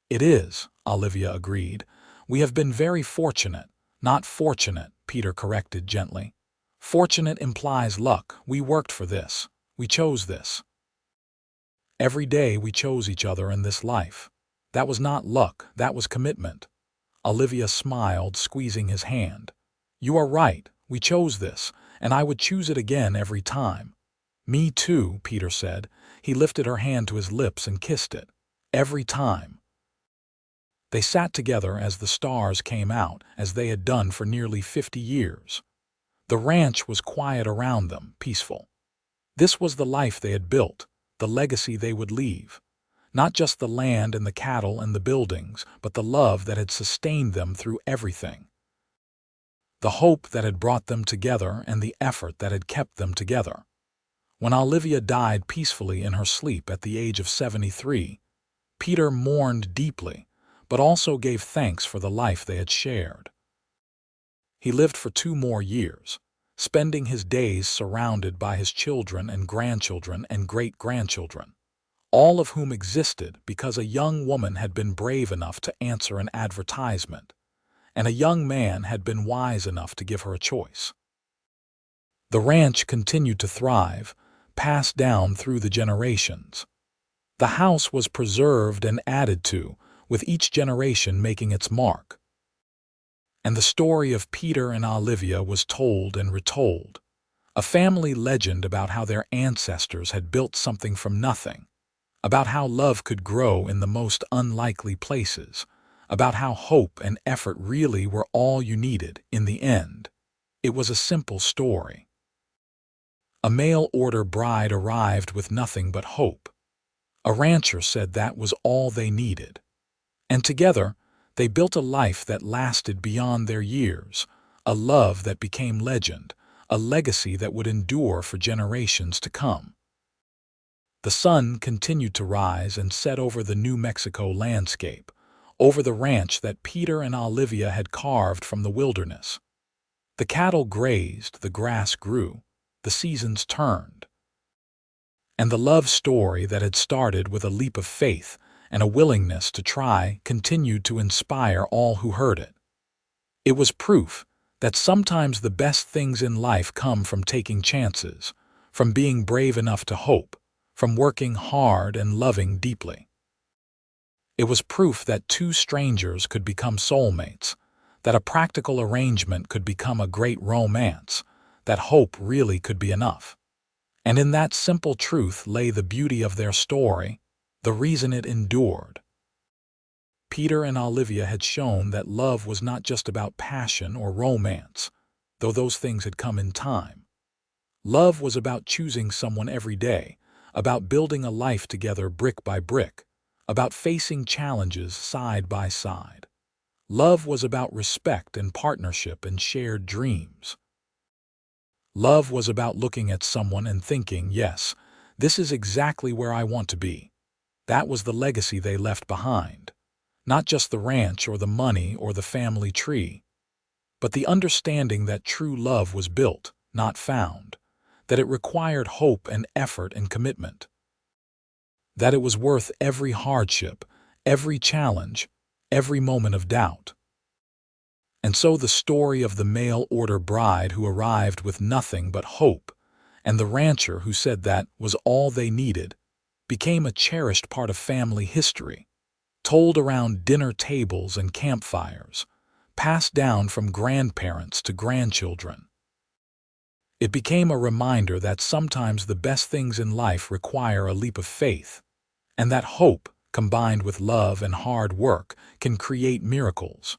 "It is," Olivia agreed. "We have been very fortunate." "Not fortunate," Peter corrected gently. "Fortunate implies luck. We worked for this. We chose this. Every day we chose each other in this life. That was not luck, that was commitment." Olivia smiled, squeezing his hand. "You are right. We chose this, and I would choose it again every time." "Me too," Peter said. He lifted her hand to his lips and kissed it. "Every time." They sat together as the stars came out, as they had done for nearly 50 years. The ranch was quiet around them, peaceful. This was the life they had built, the legacy they would leave. Not just the land and the cattle and the buildings, but the love that had sustained them through everything. The hope that had brought them together and the effort that had kept them together. When Olivia died peacefully in her sleep at the age of 73, Peter mourned deeply, but also gave thanks for the life they had shared. He lived for 2 more years, spending his days surrounded by his children and grandchildren and great-grandchildren, all of whom existed because a young woman had been brave enough to answer an advertisement, and a young man had been wise enough to give her a choice. The ranch continued to thrive, passed down through the generations. The house was preserved and added to, with each generation making its mark. And the story of Peter and Olivia was told and retold, a family legend about how their ancestors had built something from nothing, about how love could grow in the most unlikely places, about how hope and effort really were all you needed in the end. It was a simple story. A mail-order bride arrived with nothing but hope. A rancher said that was all they needed. And together, they built a life that lasted beyond their years, a love that became legend, a legacy that would endure for generations to come. The sun continued to rise and set over the New Mexico landscape, over the ranch that Peter and Olivia had carved from the wilderness. The cattle grazed, the grass grew, the seasons turned. And the love story that had started with a leap of faith and a willingness to try continued to inspire all who heard it. It was proof that sometimes the best things in life come from taking chances, from being brave enough to hope, from working hard and loving deeply. It was proof that two strangers could become soulmates, that a practical arrangement could become a great romance, that hope really could be enough. And in that simple truth lay the beauty of their story, the reason it endured. Peter and Olivia had shown that love was not just about passion or romance, though those things had come in time. Love was about choosing someone every day, about building a life together brick by brick, about facing challenges side by side. Love was about respect and partnership and shared dreams. Love was about looking at someone and thinking, yes, this is exactly where I want to be. That was the legacy they left behind. Not just the ranch or the money or the family tree, but the understanding that true love was built, not found, that it required hope and effort and commitment, that it was worth every hardship, every challenge, every moment of doubt. And so the story of the mail-order bride who arrived with nothing but hope, and the rancher who said that was all they needed, became a cherished part of family history, told around dinner tables and campfires, passed down from grandparents to grandchildren. It became a reminder that sometimes the best things in life require a leap of faith, and that hope, combined with love and hard work, can create miracles.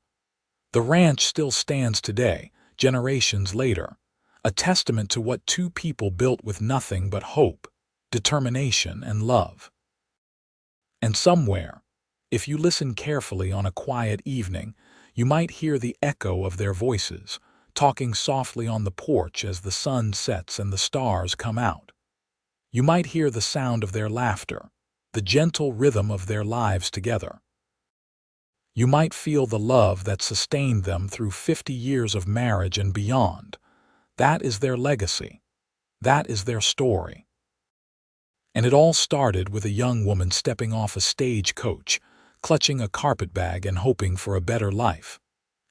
The ranch still stands today, generations later, a testament to what two people built with nothing but hope, determination, and love. And somewhere, if you listen carefully on a quiet evening, you might hear the echo of their voices, talking softly on the porch as the sun sets and the stars come out. You might hear the sound of their laughter, the gentle rhythm of their lives together. You might feel the love that sustained them through 50 years of marriage and beyond. That is their legacy. That is their story. And it all started with a young woman stepping off a stagecoach, clutching a carpetbag and hoping for a better life.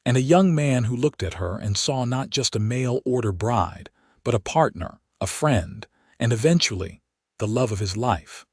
And a young man who looked at her and saw not just a mail-order bride, but a partner, a friend, and eventually, the love of his life.